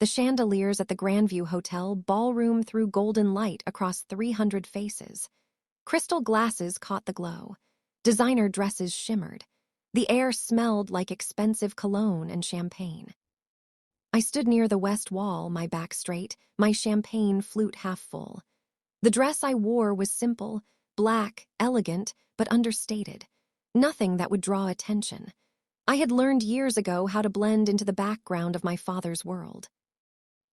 The chandeliers at the Grandview Hotel ballroom threw golden light across 300 faces. Crystal glasses caught the glow. Designer dresses shimmered. The air smelled like expensive cologne and champagne. I stood near the west wall, my back straight, my champagne flute half full. The dress I wore was simple, black, elegant, but understated. Nothing that would draw attention. I had learned years ago how to blend into the background of my father's world.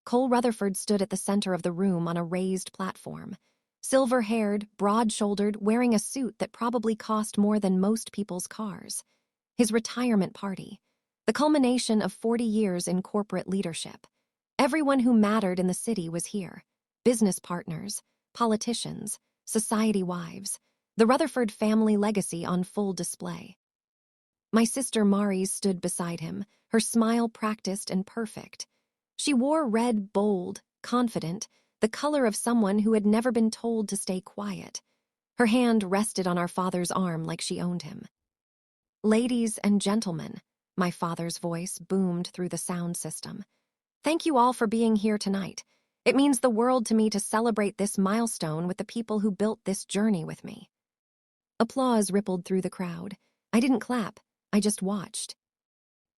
Cole Rutherford stood at the center of the room on a raised platform. Silver-haired, broad-shouldered, wearing a suit that probably cost more than most people's cars. His retirement party. The culmination of 40 years in corporate leadership. Everyone who mattered in the city was here. Business partners, politicians, society wives. The Rutherford family legacy on full display. My sister Mary's stood beside him, her smile practiced and perfect. She wore red, bold, confident, the color of someone who had never been told to stay quiet. Her hand rested on our father's arm like she owned him. "Ladies and gentlemen," my father's voice boomed through the sound system. "Thank you all for being here tonight. It means the world to me to celebrate this milestone with the people who built this journey with me." Applause rippled through the crowd. I didn't clap, I just watched.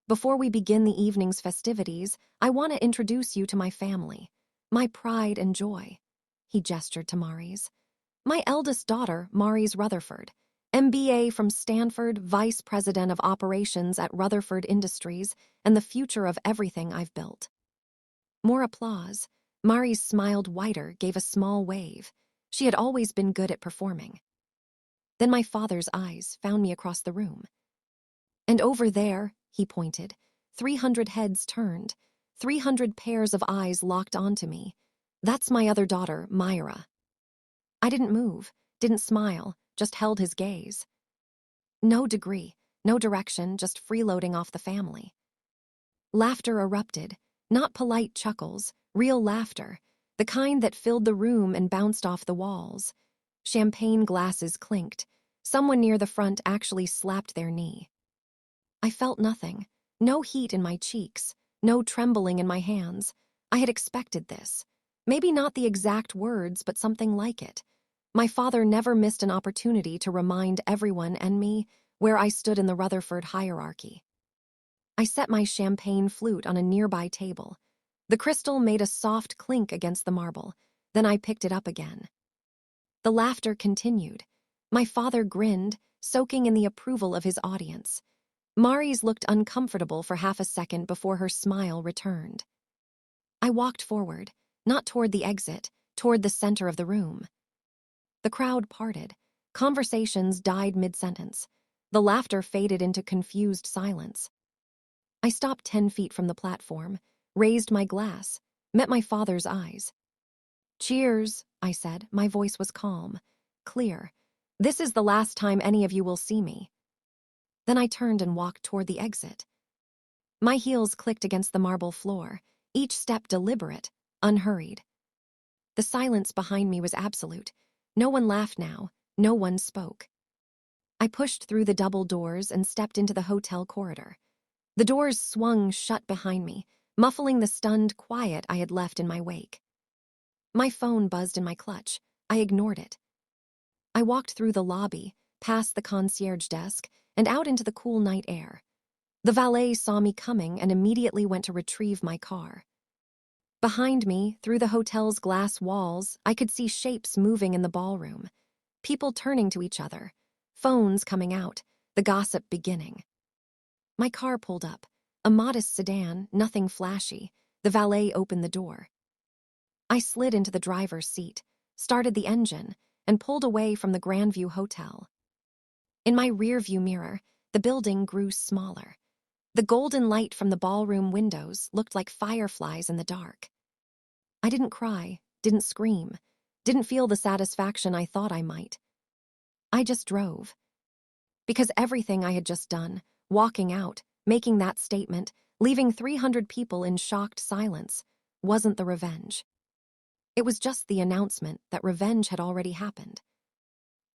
"Before we begin the evening's festivities, I want to introduce you to my family, my pride and joy." He gestured to Mary's. "My eldest daughter, Mary's Rutherford, MBA from Stanford, Vice President of Operations at Rutherford Industries, and the future of everything I've built." More applause. Mary's smiled wider, gave a small wave. She had always been good at performing. Then my father's eyes found me across the room. "And over there," he pointed, 300 heads turned, 300 pairs of eyes locked onto me. "That's my other daughter, Mira." I didn't move, didn't smile, just held his gaze. No degree, no direction, just freeloading off the family. Laughter erupted, not polite chuckles, real laughter, the kind that filled the room and bounced off the walls. Champagne glasses clinked. Someone near the front actually slapped their knee. I felt nothing, no heat in my cheeks, no trembling in my hands. I had expected this. Maybe not the exact words, but something like it. My father never missed an opportunity to remind everyone and me where I stood in the Rutherford hierarchy. I set my champagne flute on a nearby table. The crystal made a soft clink against the marble. Then I picked it up again. The laughter continued. My father grinned, soaking in the approval of his audience. Mary's looked uncomfortable for half a second before her smile returned. I walked forward, not toward the exit, toward the center of the room. The crowd parted. Conversations died mid-sentence. The laughter faded into confused silence. I stopped 10 feet from the platform, raised my glass, met my father's eyes. "Cheers," I said. My voice was calm, clear. "This is the last time any of you will see me." Then I turned and walked toward the exit. My heels clicked against the marble floor, each step deliberate, unhurried. The silence behind me was absolute. No one laughed now, no one spoke. I pushed through the double doors and stepped into the hotel corridor. The doors swung shut behind me, muffling the stunned quiet I had left in my wake. My phone buzzed in my clutch. I ignored it. I walked through the lobby, past the concierge desk, and out into the cool night air. The valet saw me coming and immediately went to retrieve my car. Behind me, through the hotel's glass walls, I could see shapes moving in the ballroom. People turning to each other, phones coming out, the gossip beginning. My car pulled up, a modest sedan, nothing flashy. The valet opened the door. I slid into the driver's seat, started the engine, and pulled away from the Grandview Hotel. In my rearview mirror, the building grew smaller. The golden light from the ballroom windows looked like fireflies in the dark. I didn't cry, didn't scream, didn't feel the satisfaction I thought I might. I just drove. Because everything I had just done, walking out, making that statement, leaving 300 people in shocked silence, wasn't the revenge. It was just the announcement that revenge had already happened.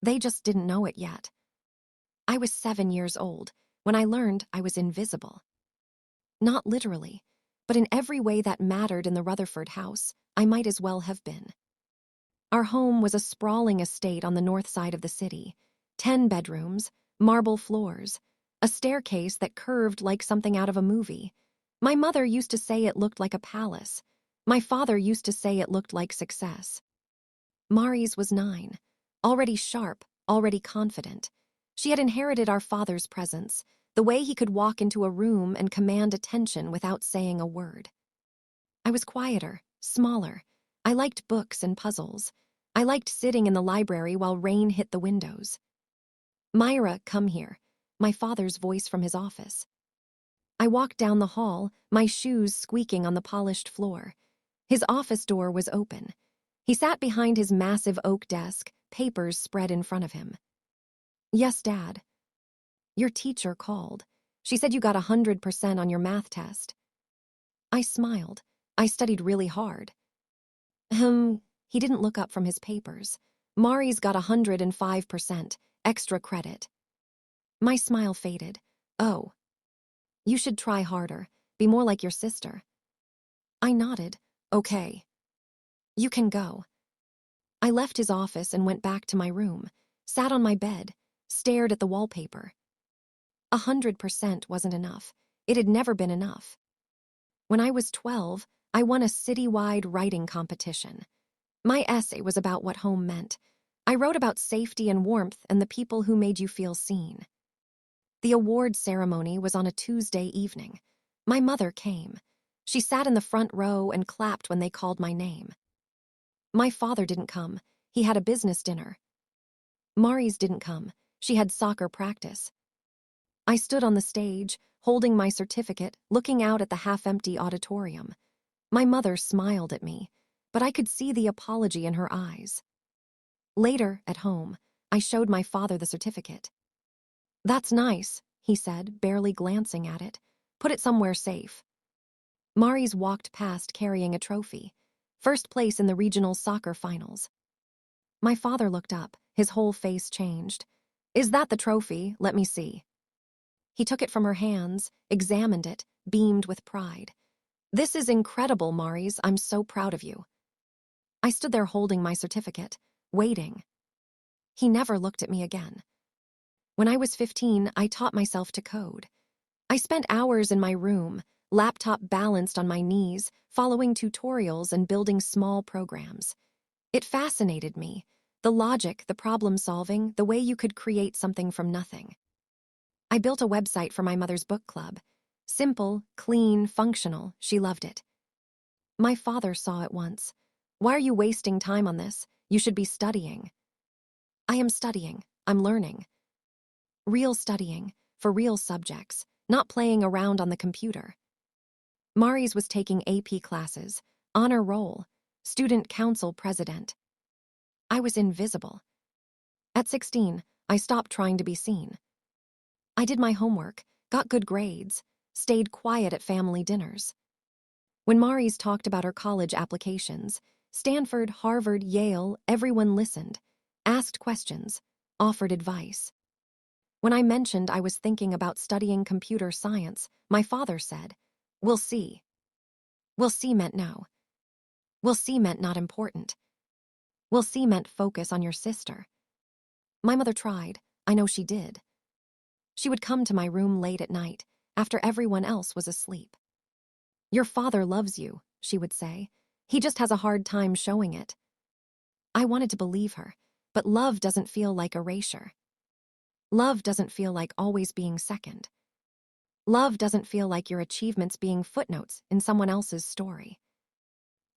They just didn't know it yet. I was 7 years old when I learned I was invisible. Not literally, but in every way that mattered in the Rutherford house, I might as well have been. Our home was a sprawling estate on the north side of the city. 10 bedrooms, marble floors, a staircase that curved like something out of a movie. My mother used to say it looked like a palace. My father used to say it looked like success. Mari's was 9, already sharp, already confident. She had inherited our father's presence, the way he could walk into a room and command attention without saying a word. I was quieter, smaller. I liked books and puzzles. I liked sitting in the library while rain hit the windows. "Myra, come here," my father's voice from his office. I walked down the hall, my shoes squeaking on the polished floor. His office door was open. He sat behind his massive oak desk, papers spread in front of him. "Yes, Dad." "Your teacher called. She said you got 100% on your math test." I smiled. I studied really hard. He didn't look up from his papers. "Mari's got 105%, extra credit." My smile faded. "Oh. You should try harder, be more like your sister." I nodded. "Okay. You can go." I left his office and went back to my room, sat on my bed, stared at the wallpaper. 100% wasn't enough. It had never been enough. When I was 12, I won a citywide writing competition. My essay was about what home meant. I wrote about safety and warmth and the people who made you feel seen. The award ceremony was on a Tuesday evening. My mother came. She sat in the front row and clapped when they called my name. My father didn't come. He had a business dinner. Mari's didn't come. She had soccer practice. I stood on the stage, holding my certificate, looking out at the half-empty auditorium. My mother smiled at me, but I could see the apology in her eyes. Later, at home, I showed my father the certificate. "That's nice," he said, barely glancing at it. "Put it somewhere safe." Mari's walked past carrying a trophy. First place in the regional soccer finals. My father looked up, his whole face changed. "Is that the trophy? Let me see." He took it from her hands, examined it, beamed with pride. "This is incredible, Mari's. I'm so proud of you." I stood there holding my certificate, waiting. He never looked at me again. When I was 15, I taught myself to code. I spent hours in my room, laptop balanced on my knees, following tutorials and building small programs. It fascinated me, the logic, the problem solving, the way you could create something from nothing. I built a website for my mother's book club. Simple, clean, functional, she loved it. My father saw it once. "Why are you wasting time on this? You should be studying." "I am studying. I'm learning." Real studying, for real subjects, not playing around on the computer. Mari's was taking AP classes, honor roll, student council president. I was invisible. At 16, I stopped trying to be seen. I did my homework, got good grades, stayed quiet at family dinners. When Mari's talked about her college applications, Stanford, Harvard, Yale, everyone listened, asked questions, offered advice. When I mentioned I was thinking about studying computer science, my father said, "We'll see." "We'll see" meant no. "We'll see" meant not important. "We'll see" meant focus on your sister. My mother tried. I know she did. She would come to my room late at night, after everyone else was asleep. "Your father loves you," she would say. "He just has a hard time showing it." I wanted to believe her, but love doesn't feel like erasure. Love doesn't feel like always being second. Love doesn't feel like your achievements being footnotes in someone else's story.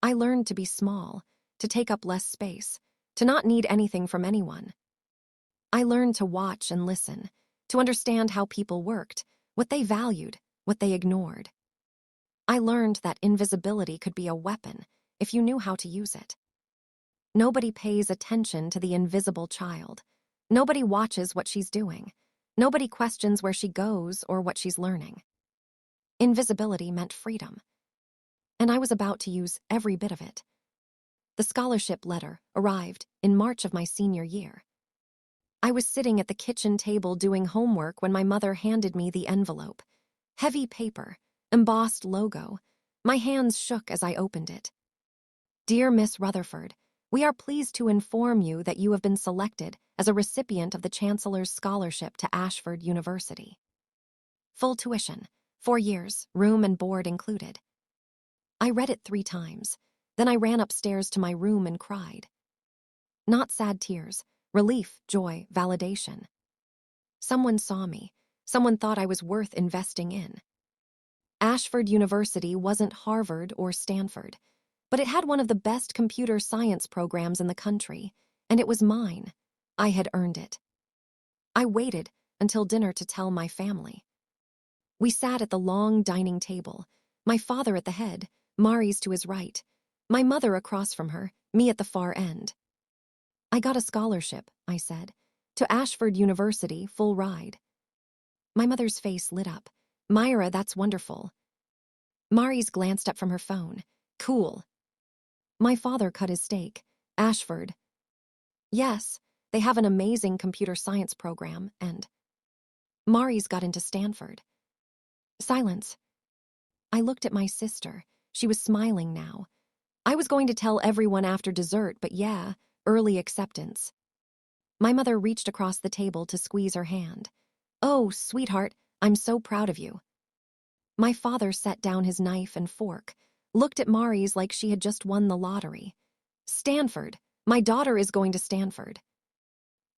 I learned to be small, to take up less space, to not need anything from anyone. I learned to watch and listen, to understand how people worked, what they valued, what they ignored. I learned that invisibility could be a weapon if you knew how to use it. Nobody pays attention to the invisible child. Nobody watches what she's doing. Nobody questions where she goes or what she's learning. Invisibility meant freedom. And I was about to use every bit of it. The scholarship letter arrived in March of my senior year. I was sitting at the kitchen table doing homework when my mother handed me the envelope. Heavy paper, embossed logo. My hands shook as I opened it. Dear Miss Rutherford, we are pleased to inform you that you have been selected as a recipient of the Chancellor's Scholarship to Ashford University. Full tuition, 4 years, room and board included. I read it 3 times. Then I ran upstairs to my room and cried. Not sad tears, relief, joy, validation. Someone saw me. Someone thought I was worth investing in. Ashford University wasn't Harvard or Stanford, but it had one of the best computer science programs in the country, and it was mine. I had earned it. I waited until dinner to tell my family. We sat at the long dining table, my father at the head, Mari's to his right, my mother across from her, me at the far end. I got a scholarship, I said, to Ashford University, full ride. My mother's face lit up. Myra, that's wonderful. Mari's glanced up from her phone. Cool. My father cut his steak. Ashford. Yes, they have an amazing computer science program, and Mari's got into Stanford. Silence. I looked at my sister. She was smiling now. I was going to tell everyone after dessert, but yeah, early acceptance. My mother reached across the table to squeeze her hand. Oh, sweetheart, I'm so proud of you. My father set down his knife and fork, looked at Mari's like she had just won the lottery. Stanford. My daughter is going to Stanford.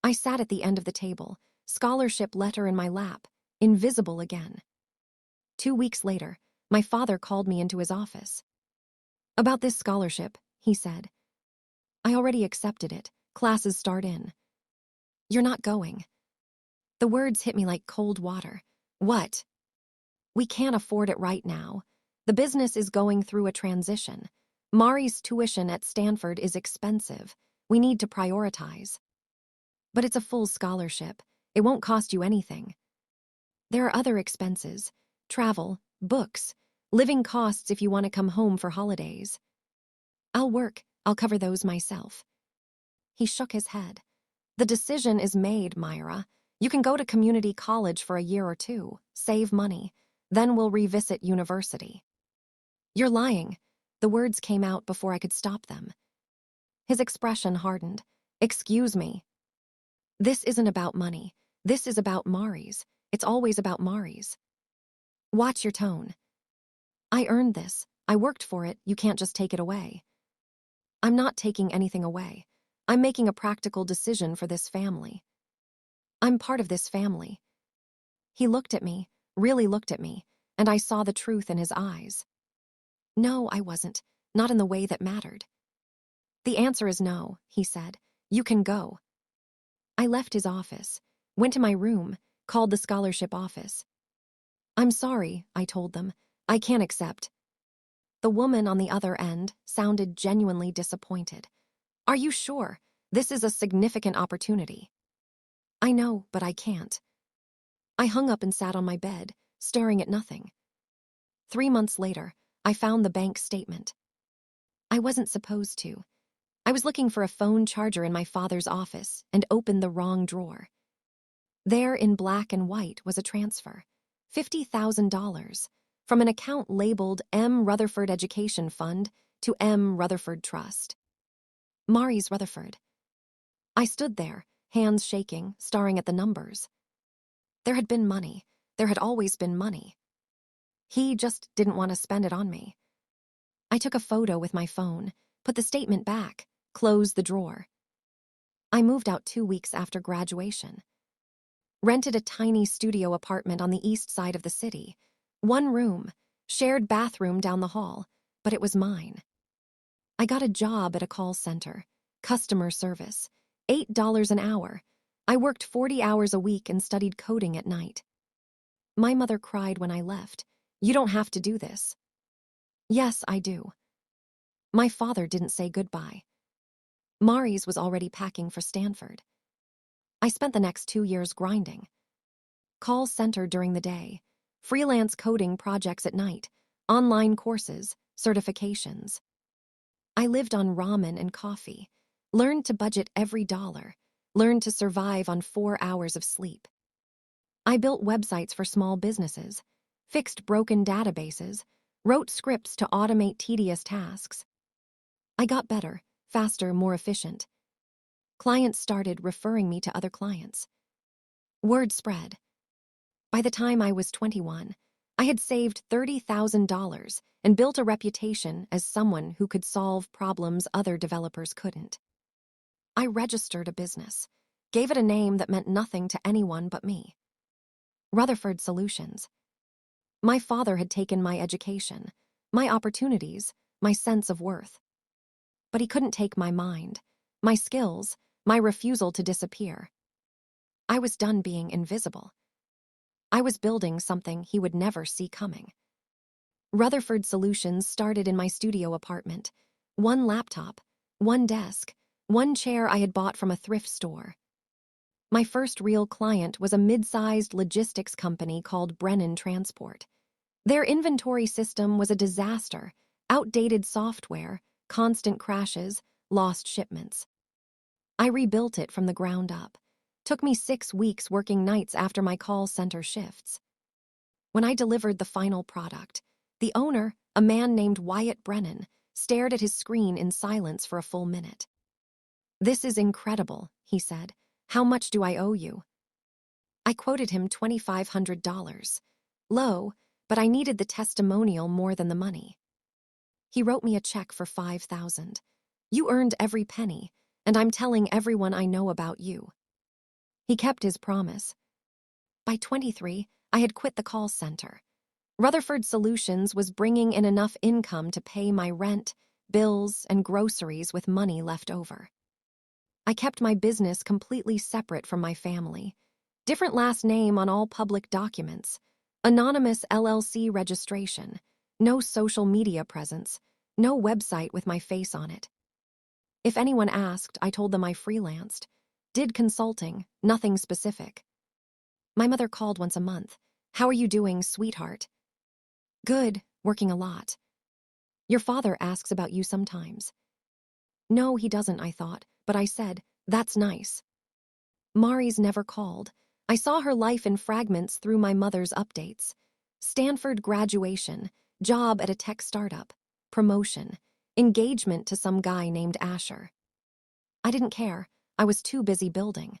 I sat at the end of the table, scholarship letter in my lap, invisible again. 2 weeks later, my father called me into his office. About this scholarship, he said. I already accepted it. Classes start in. You're not going. The words hit me like cold water. What? We can't afford it right now. The business is going through a transition. Mari's tuition at Stanford is expensive. We need to prioritize. But it's a full scholarship. It won't cost you anything. There are other expenses. Travel, books, living costs if you want to come home for holidays. I'll work. I'll cover those myself. He shook his head. The decision is made, Myra. You can go to community college for a year or 2, save money, then we'll revisit university. You're lying. The words came out before I could stop them. His expression hardened. Excuse me. This isn't about money. This is about Mari's. It's always about Mari's. Watch your tone. I earned this. I worked for it. You can't just take it away. I'm not taking anything away. I'm making a practical decision for this family. I'm part of this family. He looked at me, really looked at me, and I saw the truth in his eyes. No, I wasn't. Not in the way that mattered. The answer is no, he said. You can go. I left his office, went to my room, called the scholarship office. I'm sorry, I told them. I can't accept. The woman on the other end sounded genuinely disappointed. Are you sure? This is a significant opportunity. I know, but I can't. I hung up and sat on my bed, staring at nothing. 3 months later, I found the bank statement. I wasn't supposed to. I was looking for a phone charger in my father's office and opened the wrong drawer. There in black and white was a transfer, $50,000, from an account labeled M. Rutherford Education Fund to M. Rutherford Trust. Mari's Rutherford. I stood there, hands shaking, staring at the numbers. There had been money. There had always been money. He just didn't want to spend it on me. I took a photo with my phone, put the statement back, closed the drawer. I moved out 2 weeks after graduation. Rented a tiny studio apartment on the east side of the city. 1 room, shared bathroom down the hall, but it was mine. I got a job at a call center, customer service, $8 an hour. I worked 40 hours a week and studied coding at night. My mother cried when I left. You don't have to do this. Yes, I do. My father didn't say goodbye. Mari's was already packing for Stanford. I spent the next 2 years grinding. Call center during the day, freelance coding projects at night, online courses, certifications. I lived on ramen and coffee, learned to budget every dollar, learned to survive on 4 hours of sleep. I built websites for small businesses, fixed broken databases, wrote scripts to automate tedious tasks. I got better, faster, more efficient. Clients started referring me to other clients. Word spread. By the time I was 21, I had saved $30,000 and built a reputation as someone who could solve problems other developers couldn't. I registered a business, gave it a name that meant nothing to anyone but me. Rutherford Solutions. My father had taken my education, my opportunities, my sense of worth. But he couldn't take my mind, my skills, my refusal to disappear. I was done being invisible. I was building something he would never see coming. Rutherford Solutions started in my studio apartment. One laptop, one desk, one chair I had bought from a thrift store. My first real client was a mid-sized logistics company called Brennan Transport. Their inventory system was a disaster, outdated software, constant crashes, lost shipments. I rebuilt it from the ground up. Took me 6 weeks working nights after my call center shifts. When I delivered the final product, the owner, a man named Wyatt Brennan, stared at his screen in silence for a full minute. "This is incredible," he said. "How much do I owe you?" I quoted him $2,500. Low, but I needed the testimonial more than the money. He wrote me a check for $5,000. "You earned every penny, and I'm telling everyone I know about you." He kept his promise. By 23, I had quit the call center. Rutherford Solutions was bringing in enough income to pay my rent, bills, and groceries with money left over. I kept my business completely separate from my family. Different last name on all public documents. Anonymous LLC registration. No social media presence. No website with my face on it. If anyone asked, I told them I freelanced. Did consulting, nothing specific. My mother called once a month. "How are you doing, sweetheart?" "Good, working a lot." "Your father asks about you sometimes." "No, he doesn't," I thought, but I said, "That's nice." Mari's never called. I saw her life in fragments through my mother's updates. Stanford graduation, job at a tech startup, promotion, engagement to some guy named Asher. I didn't care. I was too busy building.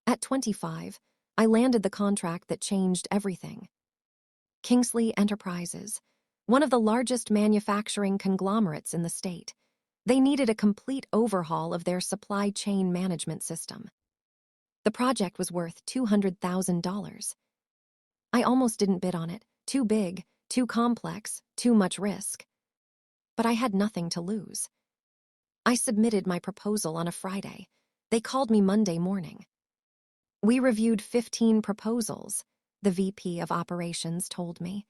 At 25, I landed the contract that changed everything. Kingsley Enterprises, one of the largest manufacturing conglomerates in the state. They needed a complete overhaul of their supply chain management system. The project was worth $200,000. I almost didn't bid on it. Too big, too complex, too much risk. But I had nothing to lose. I submitted my proposal on a Friday. They called me Monday morning. "We reviewed 15 proposals," the VP of operations told me.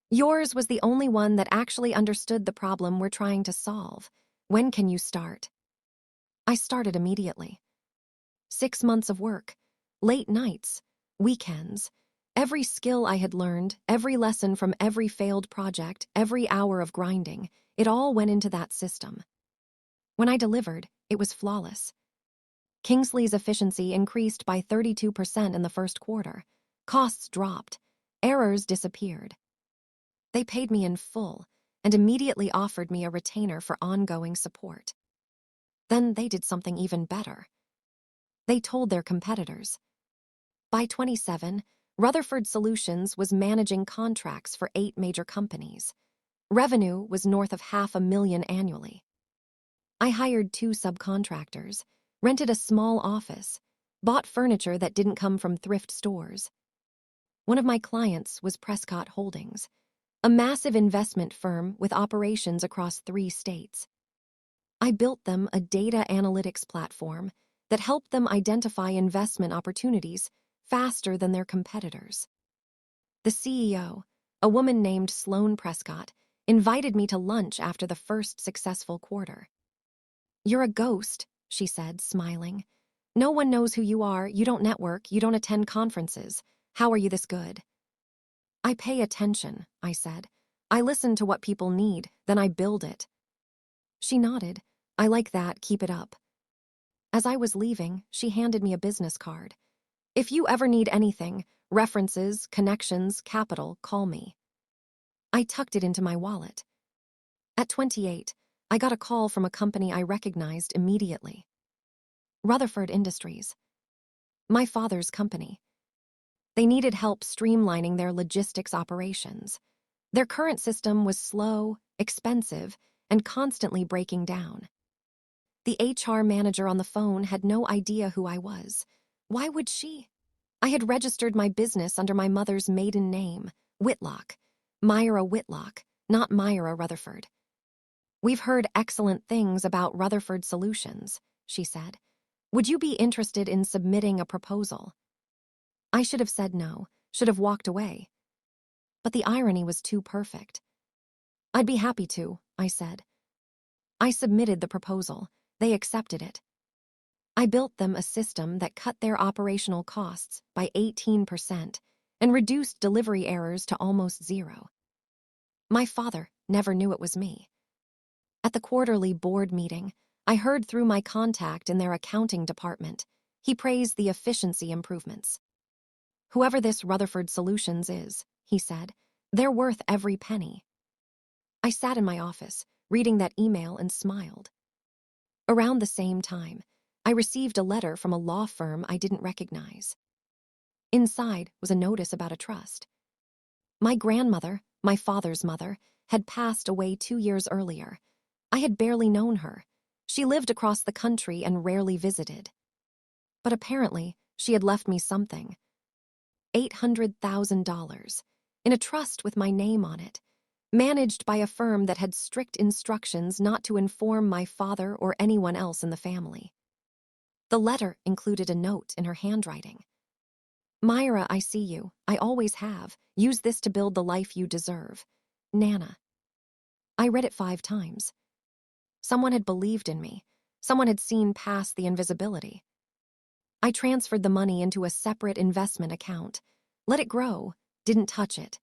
"Yours was the only one that actually understood the problem we're trying to solve. When can you start?" I started immediately. 6 months of work, late nights, weekends, every skill I had learned, every lesson from every failed project, every hour of grinding, it all went into that system. When I delivered, it was flawless. Kingsley's efficiency increased by 32% in the first quarter. Costs dropped. Errors disappeared. They paid me in full and immediately offered me a retainer for ongoing support. Then they did something even better. They told their competitors. By 27, Rutherford Solutions was managing contracts for 8 major companies. Revenue was north of $500,000 annually. I hired 2 subcontractors, rented a small office, bought furniture that didn't come from thrift stores. One of my clients was Prescott Holdings, a massive investment firm with operations across 3 states. I built them a data analytics platform that helped them identify investment opportunities faster than their competitors. The CEO, a woman named Sloane Prescott, invited me to lunch after the first successful quarter. "You're a ghost," she said, smiling. "No one knows who you are, you don't network, you don't attend conferences. How are you this good?" "I pay attention," I said. "I listen to what people need, then I build it." She nodded. "I like that, keep it up." As I was leaving, she handed me a business card. "If you ever need anything, references, connections, capital, call me." I tucked it into my wallet. At 28, I got a call from a company I recognized immediately. Rutherford Industries. My father's company. They needed help streamlining their logistics operations. Their current system was slow, expensive, and constantly breaking down. The HR manager on the phone had no idea who I was. Why would she? I had registered my business under my mother's maiden name, Whitlock. Myra Whitlock, not Myra Rutherford. "We've heard excellent things about Rutherford Solutions," she said. "Would you be interested in submitting a proposal?" I should have said no, should have walked away. But the irony was too perfect. "I'd be happy to," I said. I submitted the proposal. They accepted it. I built them a system that cut their operational costs by 18% and reduced delivery errors to almost zero. My father never knew it was me. At the quarterly board meeting, I heard through my contact in their accounting department. He praised the efficiency improvements. "Whoever this Rutherford Solutions is," he said, "they're worth every penny." I sat in my office, reading that email, and smiled. Around the same time, I received a letter from a law firm I didn't recognize. Inside was a notice about a trust. My grandmother, my father's mother, had passed away 2 years earlier. I had barely known her. She lived across the country and rarely visited. But apparently, she had left me something. $800,000 in a trust with my name on it, managed by a firm that had strict instructions not to inform my father or anyone else in the family. The letter included a note in her handwriting. "Myra, I see you. I always have. Use this to build the life you deserve. Nana." I read it 5 times. Someone had believed in me. Someone had seen past the invisibility. I transferred the money into a separate investment account. Let it grow. Didn't touch it.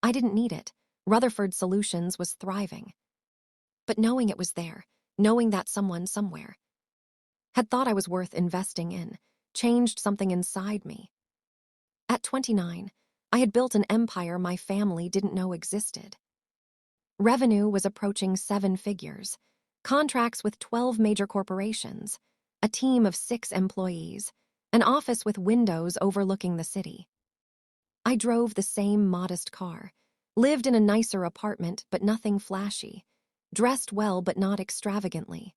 I didn't need it. Rutherford Solutions was thriving. But knowing it was there, knowing that someone somewhere had thought I was worth investing in, changed something inside me. At 29, I had built an empire my family didn't know existed. Revenue was approaching 7 figures, contracts with 12 major corporations, a team of 6 employees, an office with windows overlooking the city. I drove the same modest car, lived in a nicer apartment but nothing flashy, dressed well but not extravagantly.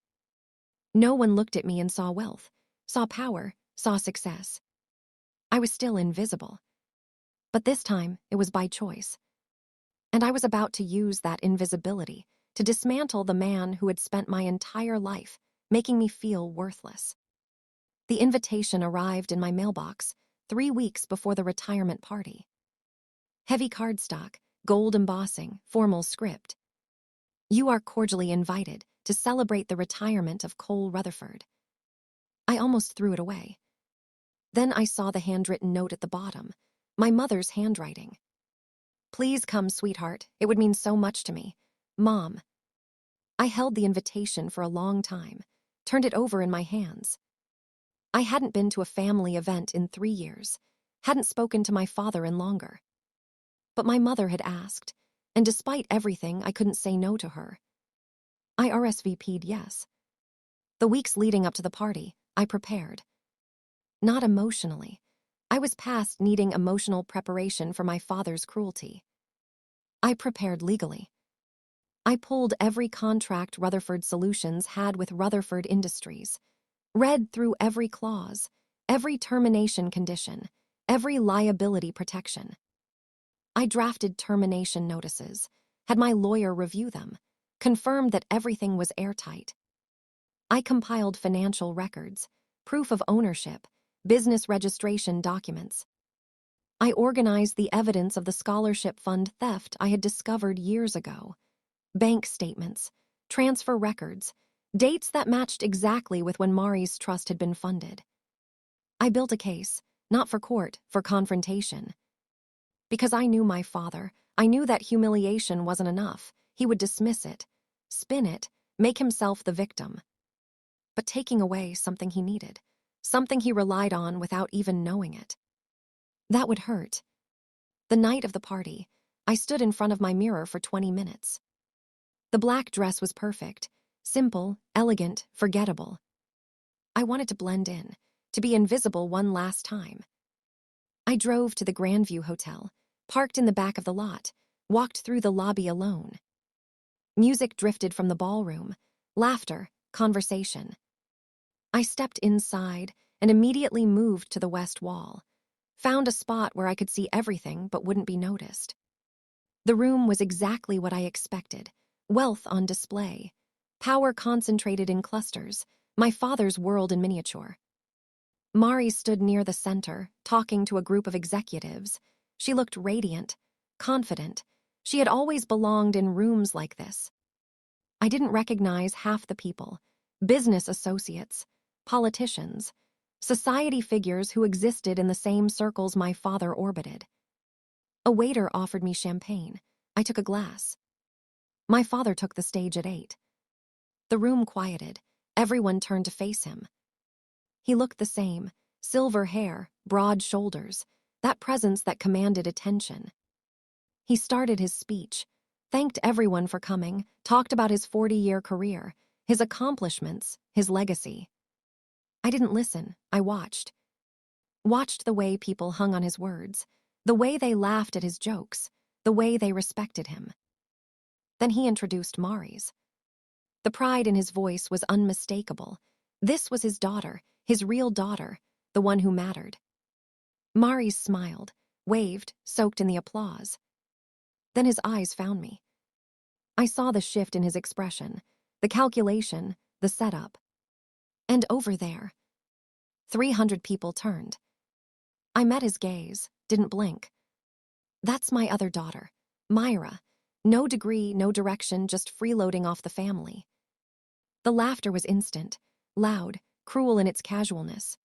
No one looked at me and saw wealth, saw power, saw success. I was still invisible. But this time, it was by choice. And I was about to use that invisibility to dismantle the man who had spent my entire life making me feel worthless. The invitation arrived in my mailbox 3 weeks before the retirement party. Heavy cardstock, gold embossing, formal script. "You are cordially invited to celebrate the retirement of Cole Rutherford." I almost threw it away. Then I saw the handwritten note at the bottom, my mother's handwriting. "Please come, sweetheart. It would mean so much to me. Mom." I held the invitation for a long time, turned it over in my hands. I hadn't been to a family event in 3 years, hadn't spoken to my father in longer. But my mother had asked, and despite everything, I couldn't say no to her. I RSVP'd yes. The weeks leading up to the party, I prepared. Not emotionally. I was past needing emotional preparation for my father's cruelty. I prepared legally. I pulled every contract Rutherford Solutions had with Rutherford Industries, read through every clause, every termination condition, every liability protection. I drafted termination notices, had my lawyer review them, confirmed that everything was airtight. I compiled financial records, proof of ownership, business registration documents. I organized the evidence of the scholarship fund theft I had discovered years ago. Bank statements, transfer records, dates that matched exactly with when Mari's trust had been funded. I built a case, not for court, for confrontation. Because I knew my father, I knew that humiliation wasn't enough. He would dismiss it, spin it, make himself the victim. But taking away something he needed, something he relied on without even knowing it. That would hurt. The night of the party, I stood in front of my mirror for 20 minutes. The black dress was perfect, simple, elegant, forgettable. I wanted to blend in, to be invisible one last time. I drove to the Grandview Hotel, parked in the back of the lot, walked through the lobby alone. Music drifted from the ballroom, laughter, conversation. I stepped inside and immediately moved to the west wall, found a spot where I could see everything but wouldn't be noticed. The room was exactly what I expected, wealth on display, power concentrated in clusters, my father's world in miniature. Mari stood near the center, talking to a group of executives. She looked radiant, confident. She had always belonged in rooms like this. I didn't recognize half the people, business associates, politicians, society figures who existed in the same circles my father orbited. A waiter offered me champagne. I took a glass. My father took the stage at 8. The room quieted. Everyone turned to face him. He looked the same, silver hair, broad shoulders, that presence that commanded attention. He started his speech, thanked everyone for coming, talked about his 40-year career, his accomplishments, his legacy. I didn't listen, I watched. Watched the way people hung on his words, the way they laughed at his jokes, the way they respected him. Then he introduced Mari's. The pride in his voice was unmistakable. This was his daughter, his real daughter, the one who mattered. Mari smiled, waved, soaked in the applause. Then his eyes found me. I saw the shift in his expression, the calculation, the setup. And over there, 300 people turned. I met his gaze, didn't blink. That's my other daughter, Mira. No degree, no direction, just freeloading off the family. The laughter was instant, loud, cruel in its casualness.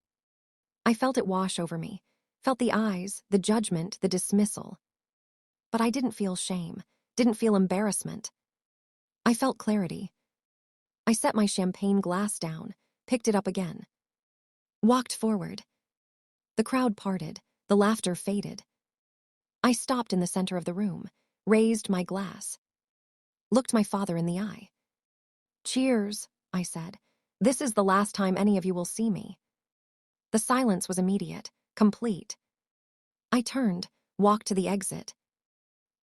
I felt it wash over me, felt the eyes, the judgment, the dismissal. But I didn't feel shame, didn't feel embarrassment. I felt clarity. I set my champagne glass down, picked it up again. Walked forward. The crowd parted, the laughter faded. I stopped in the center of the room, raised my glass. Looked my father in the eye. "Cheers," I said. "This is the last time any of you will see me." The silence was immediate, complete. I turned, walked to the exit.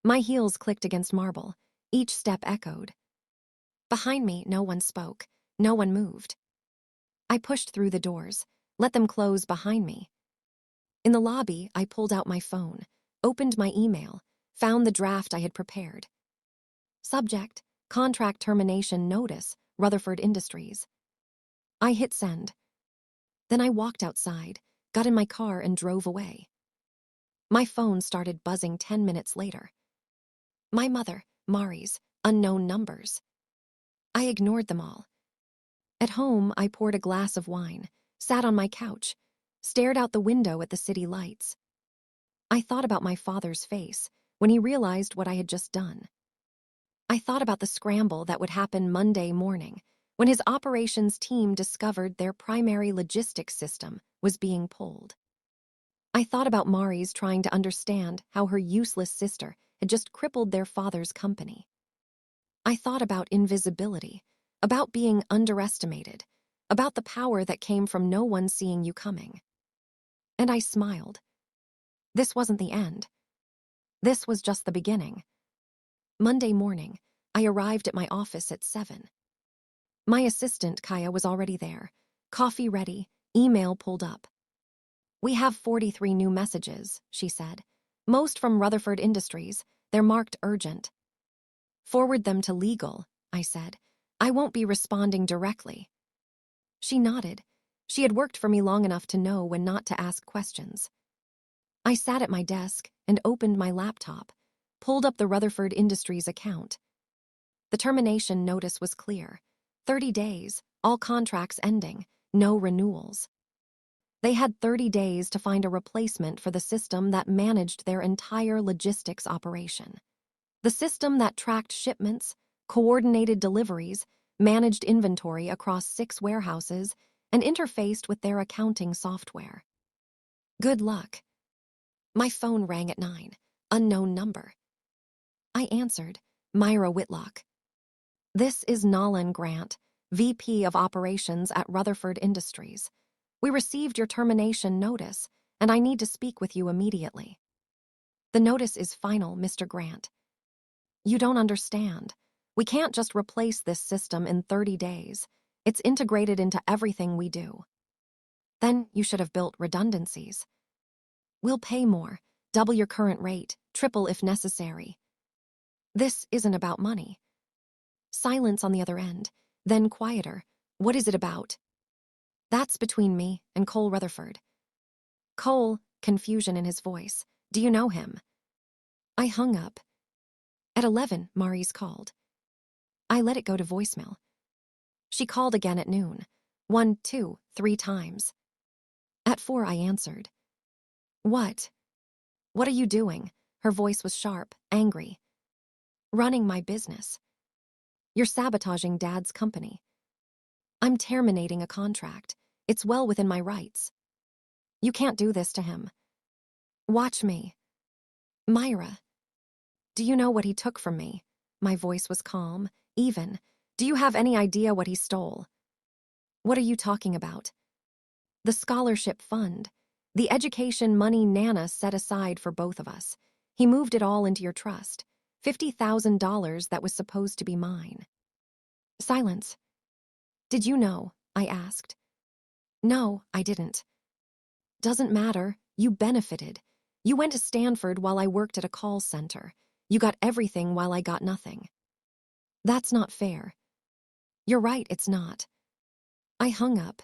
My heels clicked against marble. Each step echoed. Behind me, no one spoke. No one moved. I pushed through the doors, let them close behind me. In the lobby, I pulled out my phone, opened my email, found the draft I had prepared. Subject, contract termination notice, Rutherford Industries. I hit send. Then I walked outside, got in my car and drove away. My phone started buzzing 10 minutes later. My mother, Mari's, unknown numbers. I ignored them all. At home, I poured a glass of wine, sat on my couch, stared out the window at the city lights. I thought about my father's face when he realized what I had just done. I thought about the scramble that would happen Monday morning when his operations team discovered their primary logistics system was being pulled. I thought about Mari's trying to understand how her useless sister had just crippled their father's company. I thought about invisibility, about being underestimated, about the power that came from no one seeing you coming. And I smiled. This wasn't the end. This was just the beginning. Monday morning, I arrived at my office at 7. My assistant, Kaya, was already there. Coffee ready, email pulled up. "We have 43 new messages," she said. "Most from Rutherford Industries. They're marked urgent." "Forward them to legal," I said. "I won't be responding directly." She nodded. She had worked for me long enough to know when not to ask questions. I sat at my desk and opened my laptop, pulled up the Rutherford Industries account. The termination notice was clear. 30 days, all contracts ending, no renewals. They had 30 days to find a replacement for the system that managed their entire logistics operation. The system that tracked shipments, coordinated deliveries, managed inventory across 6 warehouses, and interfaced with their accounting software. Good luck. My phone rang at 9. Unknown number. I answered, Myra Whitlock. This is Nolan Grant, VP of Operations at Rutherford Industries. We received your termination notice, and I need to speak with you immediately. The notice is final, Mr. Grant. You don't understand. We can't just replace this system in 30 days. It's integrated into everything we do. Then you should have built redundancies. We'll pay more, double your current rate, triple if necessary. This isn't about money. Silence on the other end, then quieter. What is it about? That's between me and Cole Rutherford. Cole, confusion in his voice. Do you know him? I hung up. At 11, Maurice called. I let it go to voicemail. She called again at noon. 1, 2, 3 times. At 4, I answered. What? What are you doing? Her voice was sharp, angry. Running my business. You're sabotaging Dad's company. I'm terminating a contract. It's well within my rights. You can't do this to him. Watch me. Myra. Do you know what he took from me? My voice was calm, even. Do you have any idea what he stole? What are you talking about? The scholarship fund. The education money Nana set aside for both of us. He moved it all into your trust. $50,000 that was supposed to be mine. Silence. Did you know? I asked. No, I didn't. Doesn't matter. You benefited. You went to Stanford while I worked at a call center. You got everything while I got nothing. That's not fair. You're right, it's not. I hung up.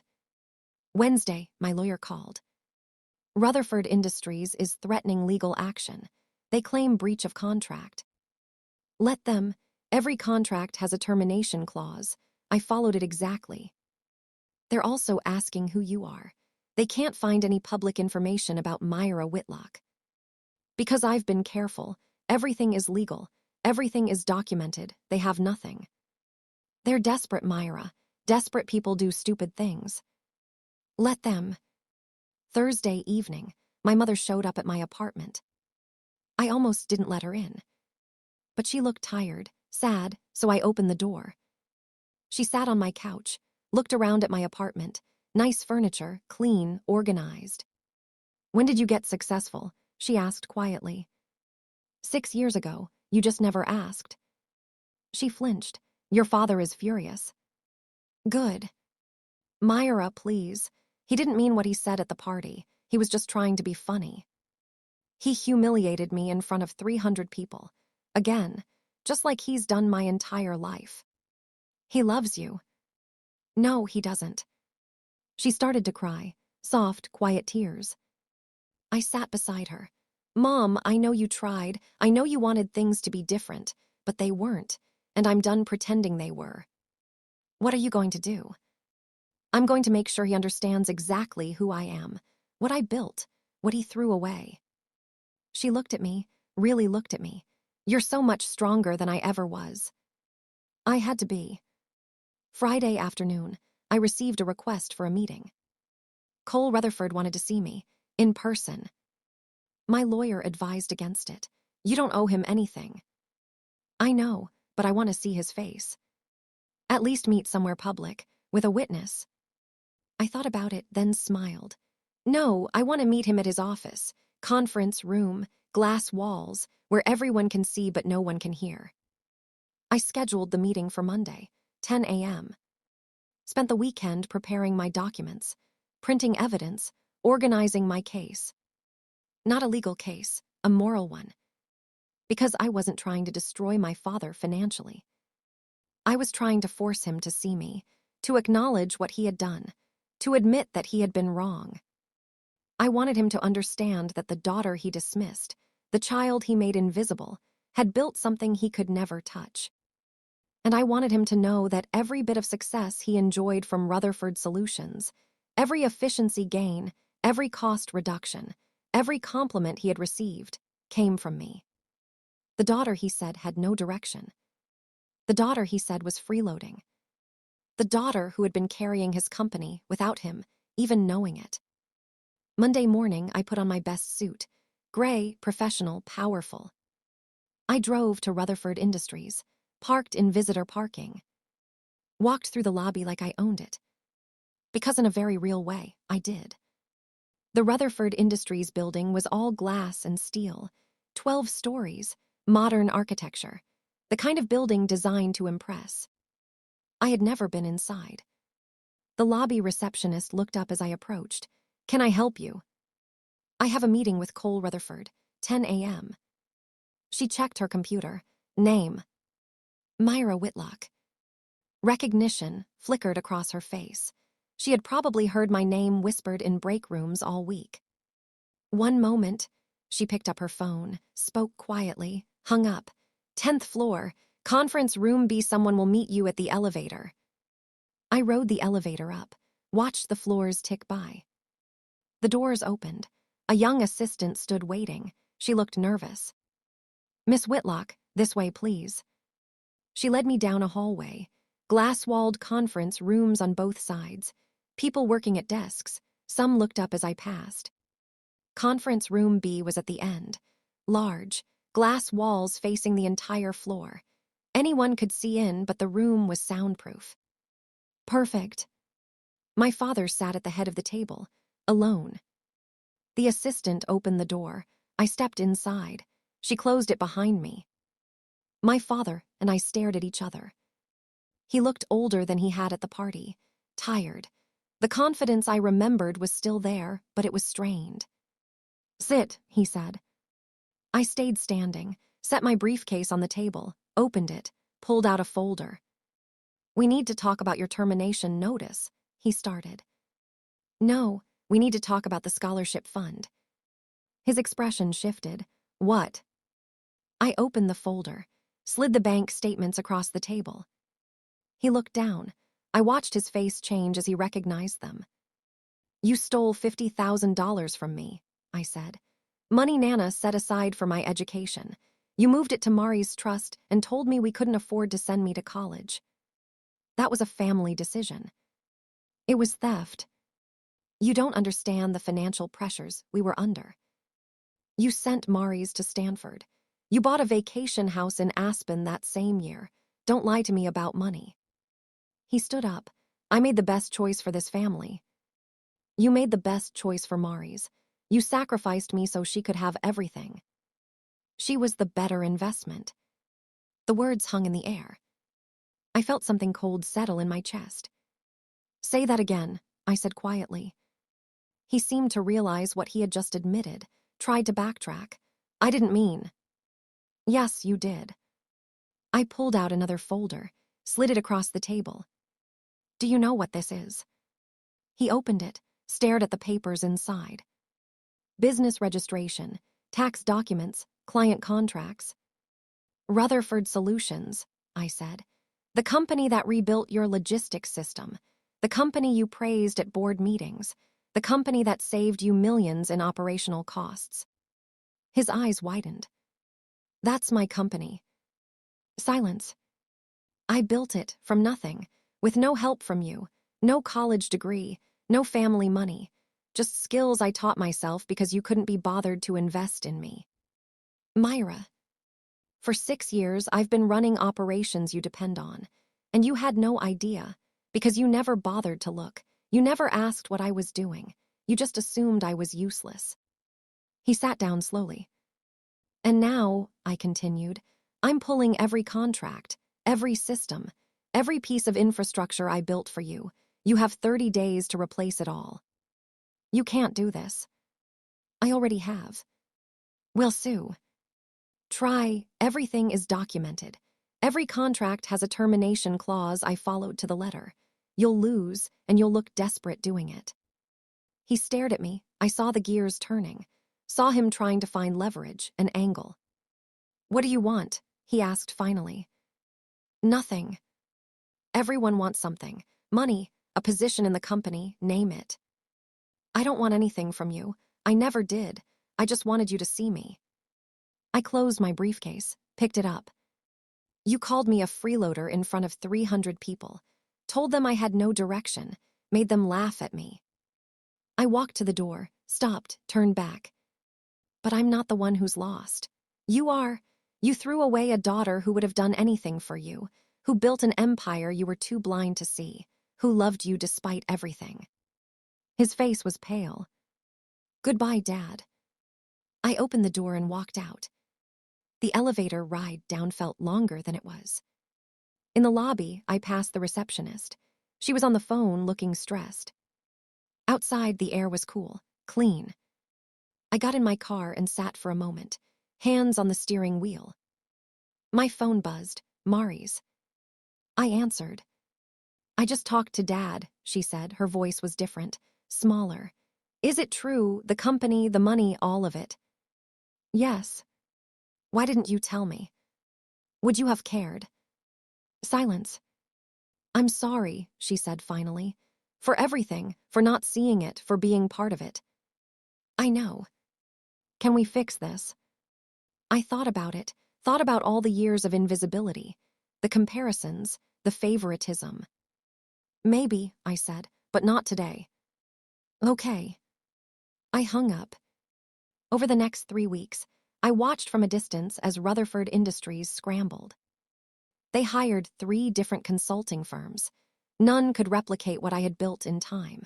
Wednesday, my lawyer called. Rutherford Industries is threatening legal action. They claim breach of contract. Let them. Every contract has a termination clause. I followed it exactly. They're also asking who you are. They can't find any public information about Myra Whitlock. Because I've been careful, everything is legal, everything is documented, they have nothing. They're desperate, Myra. Desperate people do stupid things. Let them. Thursday evening, my mother showed up at my apartment. I almost didn't let her in. But she looked tired, sad, so I opened the door. She sat on my couch, looked around at my apartment. Nice furniture, clean, organized. When did you get successful? She asked quietly. 6 years ago, you just never asked. She flinched. Your father is furious. Good. Myra, please. He didn't mean what he said at the party. He was just trying to be funny. He humiliated me in front of 300 people. Again, just like he's done my entire life. He loves you. No, he doesn't. She started to cry, soft, quiet tears. I sat beside her. Mom, I know you tried. I know you wanted things to be different, but they weren't, and I'm done pretending they were. What are you going to do? I'm going to make sure he understands exactly who I am, what I built, what he threw away. She looked at me, really looked at me. You're so much stronger than I ever was. I had to be. Friday afternoon, I received a request for a meeting. Cole Rutherford wanted to see me, in person. My lawyer advised against it. You don't owe him anything. I know, but I want to see his face. At least meet somewhere public, with a witness. I thought about it, then smiled. No, I want to meet him at his office. Conference room, glass walls, where everyone can see but no one can hear. I scheduled the meeting for Monday, 10 a.m. Spent the weekend preparing my documents, printing evidence, organizing my case. Not a legal case, a moral one. Because I wasn't trying to destroy my father financially. I was trying to force him to see me, to acknowledge what he had done, to admit that he had been wrong. I wanted him to understand that the daughter he dismissed, the child he made invisible, had built something he could never touch. And I wanted him to know that every bit of success he enjoyed from Rutherford Solutions, every efficiency gain, every cost reduction, every compliment he had received, came from me. The daughter, he said, had no direction. The daughter, he said, was freeloading. The daughter who had been carrying his company without him even knowing it. Monday morning, I put on my best suit. Gray, professional, powerful. I drove to Rutherford Industries, parked in visitor parking, walked through the lobby like I owned it. Because in a very real way, I did. The Rutherford Industries building was all glass and steel, 12 stories, modern architecture, the kind of building designed to impress. I had never been inside. The lobby receptionist looked up as I approached. "Can I help you?" "I have a meeting with Cole Rutherford, 10 a.m. She checked her computer. Name: Mira Whitlock. Recognition flickered across her face. She had probably heard my name whispered in break rooms all week. One moment, she picked up her phone, spoke quietly, hung up. 10th floor, conference room B. Someone will meet you at the elevator. I rode the elevator up, watched the floors tick by. The doors opened. A young assistant stood waiting. She looked nervous. "Miss Whitlock, this way, please." She led me down a hallway, glass-walled conference rooms on both sides, people working at desks. Some looked up as I passed. Conference room B was at the end, large, glass walls facing the entire floor. Anyone could see in, but the room was soundproof. Perfect. My father sat at the head of the table, alone. The assistant opened the door. I stepped inside. She closed it behind me. My father and I stared at each other. He looked older than he had at the party, tired. The confidence I remembered was still there, but it was strained. "Sit," he said. I stayed standing, set my briefcase on the table, opened it, pulled out a folder. "We need to talk about your termination notice," he started. "No, we need to talk about the scholarship fund." His expression shifted. "What?" I opened the folder, slid the bank statements across the table. He looked down. I watched his face change as he recognized them. "You stole $50,000 from me," I said. "Money Nana set aside for my education. You moved it to Mari's trust and told me we couldn't afford to send me to college. That was a family decision. It was theft. You don't understand the financial pressures we were under. You sent Mari's to Stanford. You bought a vacation house in Aspen that same year. Don't lie to me about money." He stood up. "I made the best choice for this family." "You made the best choice for Mari's. You sacrificed me so she could have everything. She was the better investment." The words hung in the air. I felt something cold settle in my chest. "Say that again," I said quietly. He seemed to realize what he had just admitted, tried to backtrack. "I didn't mean." "Yes, you did." I pulled out another folder, slid it across the table. "Do you know what this is?" He opened it, stared at the papers inside. "Business registration, tax documents, client contracts." "Rutherford Solutions," I said. "The company that rebuilt your logistics system. The company you praised at board meetings. The company that saved you millions in operational costs." His eyes widened. "That's my company." Silence. "I built it from nothing, with no help from you, no college degree, no family money, just skills I taught myself because you couldn't be bothered to invest in me. Myra, for 6 years I've been running operations you depend on, and you had no idea, because you never bothered to look. You never asked what I was doing. You just assumed I was useless." He sat down slowly. "And now," I continued, "I'm pulling every contract, every system, every piece of infrastructure I built for you. You have 30 days to replace it all. You can't do this." "I already have." "We'll sue." "Try, everything is documented. Every contract has a termination clause I followed to the letter. You'll lose, and you'll look desperate doing it." He stared at me. I saw the gears turning, saw him trying to find leverage, an angle. "What do you want?" he asked finally. "Nothing. Everyone wants something. Money, a position in the company, name it." "I don't want anything from you. I never did. I just wanted you to see me." I closed my briefcase, picked it up. "You called me a freeloader in front of 300 people, told them I had no direction, made them laugh at me." I walked to the door, stopped, turned back. "But I'm not the one who's lost. You are. You threw away a daughter who would have done anything for you, who built an empire you were too blind to see, who loved you despite everything. His face was pale. Goodbye, Dad. I opened the door and walked out. The elevator ride down felt longer than it was. In the lobby, I passed the receptionist. She was on the phone, looking stressed. Outside, the air was cool, clean. I got in my car and sat for a moment, hands on the steering wheel. My phone buzzed, Mari's. I answered. I just talked to Dad, she said. Her voice was different, smaller. Is it true, the company, the money, all of it? Yes. Why didn't you tell me? Would you have cared? Silence. I'm sorry, she said finally. For everything, for not seeing it, for being part of it. I know. Can we fix this? I thought about it, thought about all the years of invisibility, the comparisons, the favoritism. Maybe, I said, but not today. Okay. I hung up. Over the next 3 weeks, I watched from a distance as Rutherford Industries scrambled. They hired 3 different consulting firms. None could replicate what I had built in time.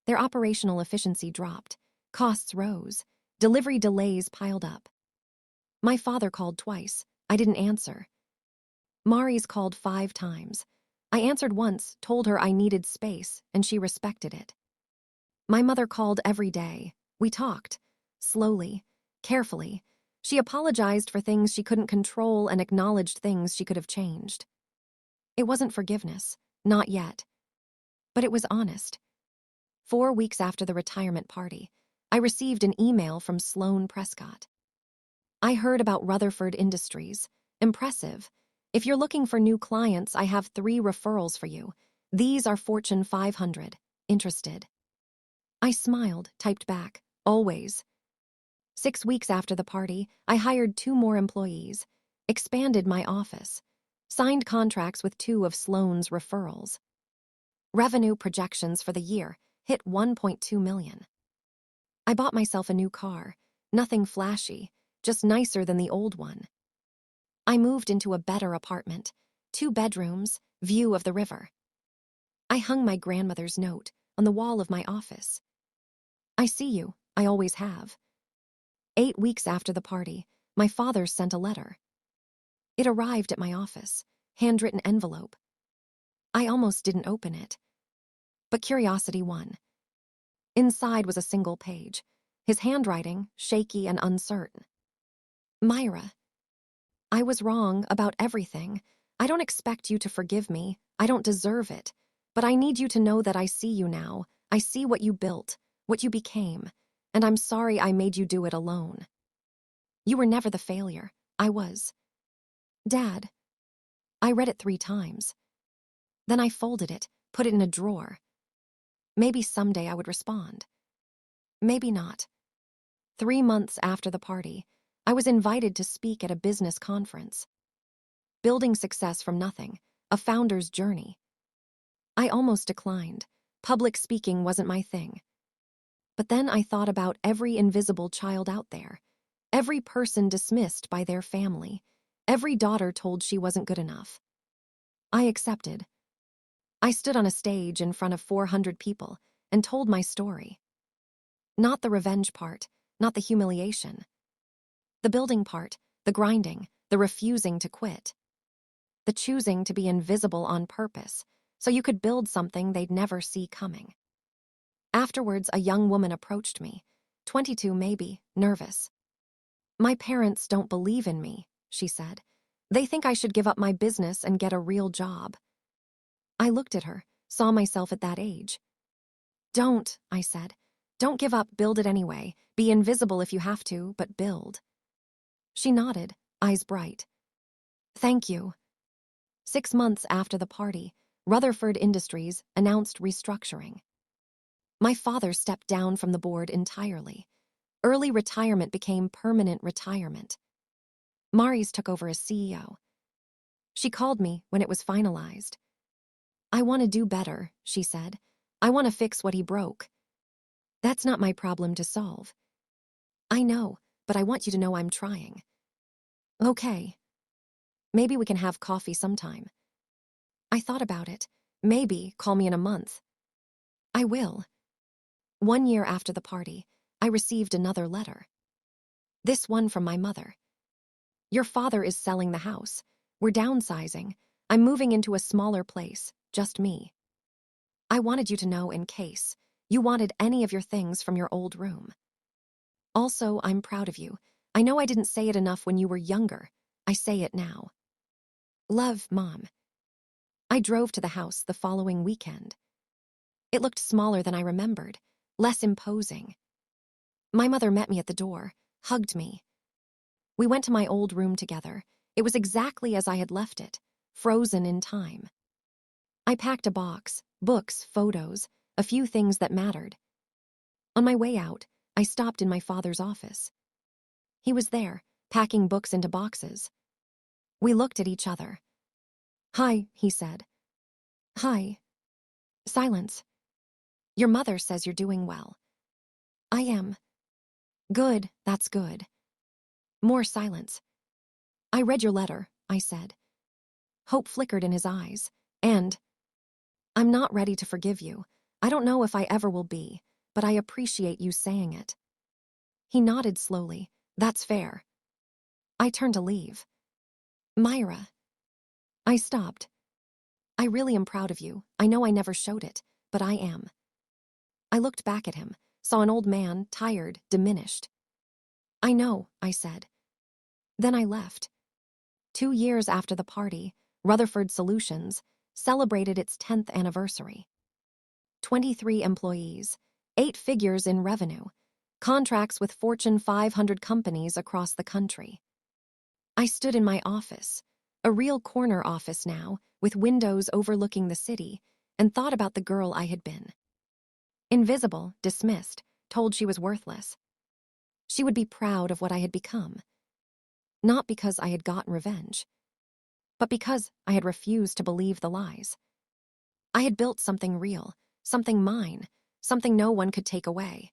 Their operational efficiency dropped, costs rose, delivery delays piled up. My father called twice. I didn't answer. Mari's called 5 times. I answered once, told her I needed space, and she respected it. My mother called every day. We talked. Slowly, carefully. She apologized for things she couldn't control and acknowledged things she could have changed. It wasn't forgiveness, not yet. But it was honest. 4 weeks after the retirement party, I received an email from Sloan Prescott. I heard about Rutherford Industries. Impressive. If you're looking for new clients, I have 3 referrals for you. These are Fortune 500. Interested? I smiled, typed back, always. 6 weeks after the party, I hired 2 more employees, expanded my office, signed contracts with 2 of Sloan's referrals. Revenue projections for the year hit $1.2 million. I bought myself a new car, nothing flashy, just nicer than the old one. I moved into a better apartment, 2 bedrooms, view of the river. I hung my grandmother's note on the wall of my office. I see you, I always have. 8 weeks after the party, my father sent a letter. It arrived at my office, handwritten envelope. I almost didn't open it. But curiosity won. Inside was a single page, his handwriting shaky and uncertain. Myra, I was wrong about everything. I don't expect you to forgive me. I don't deserve it. But I need you to know that I see you now. I see what you built, what you became, and I'm sorry I made you do it alone. You were never the failure. I was. Dad. I read it 3 times. Then I folded it, put it in a drawer. Maybe someday I would respond. Maybe not. 3 months after the party, I was invited to speak at a business conference. Building success from nothing, a founder's journey. I almost declined. Public speaking wasn't my thing. But then I thought about every invisible child out there, every person dismissed by their family, every daughter told she wasn't good enough. I accepted. I stood on a stage in front of 400 people and told my story. Not the revenge part, not the humiliation. The building part, the grinding, the refusing to quit. The choosing to be invisible on purpose, so you could build something they'd never see coming. Afterwards, a young woman approached me, 22 maybe, nervous. My parents don't believe in me, she said. They think I should give up my business and get a real job. I looked at her, saw myself at that age. Don't, I said. Don't give up, build it anyway. Be invisible if you have to, but build. She nodded, eyes bright. Thank you. 6 months after the party, Rutherford Industries announced restructuring. My father stepped down from the board entirely. Early retirement became permanent retirement. Mari's took over as CEO. She called me when it was finalized. I want to do better, she said. I want to fix what he broke. That's not my problem to solve. I know, but I want you to know I'm trying. Okay, maybe we can have coffee sometime. I thought about it. Maybe call me in a month. I will. 1 year after the party, I received another letter. This one from my mother. Your father is selling the house. We're downsizing. I'm moving into a smaller place, just me. I wanted you to know in case you wanted any of your things from your old room. Also, I'm proud of you. I know I didn't say it enough when you were younger. I say it now. Love, Mom. I drove to the house the following weekend. It looked smaller than I remembered, less imposing. My mother met me at the door, hugged me. We went to my old room together. It was exactly as I had left it, frozen in time. I packed a box, books, photos, a few things that mattered. On my way out, I stopped in my father's office. He was there, packing books into boxes. We looked at each other. Hi, he said. Hi. Silence. Your mother says you're doing well. I am. Good, that's good. More silence. I read your letter, I said. Hope flickered in his eyes. And I'm not ready to forgive you. I don't know if I ever will be, but I appreciate you saying it. He nodded slowly. That's fair. I turned to leave. Myra. I stopped. I really am proud of you. I know I never showed it, but I am. I looked back at him, saw an old man, tired, diminished. I know, I said. Then I left. 2 years after the party, Rutherford Solutions celebrated its 10th anniversary. 23 employees, 8 figures in revenue, contracts with Fortune 500 companies across the country. I stood in my office, a real corner office now, with windows overlooking the city, and thought about the girl I had been. Invisible, dismissed, told she was worthless. She would be proud of what I had become. Not because I had gotten revenge, but because I had refused to believe the lies. I had built something real, something mine, something no one could take away.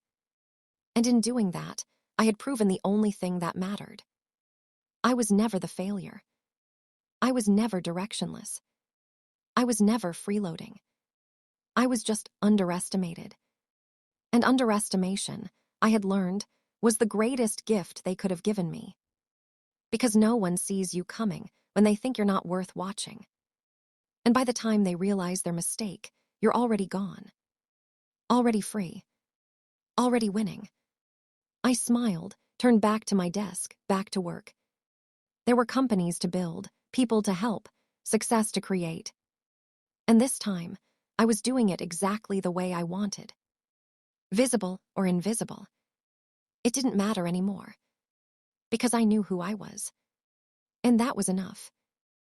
And in doing that, I had proven the only thing that mattered. I was never the failure. I was never directionless. I was never freeloading. I was just underestimated. And underestimation, I had learned, was the greatest gift they could have given me. Because no one sees you coming when they think you're not worth watching. And by the time they realize their mistake, you're already gone. Already free. Already winning. I smiled, turned back to my desk, back to work. There were companies to build, people to help, success to create. And this time, I was doing it exactly the way I wanted. Visible or invisible. It didn't matter anymore. Because I knew who I was. And that was enough.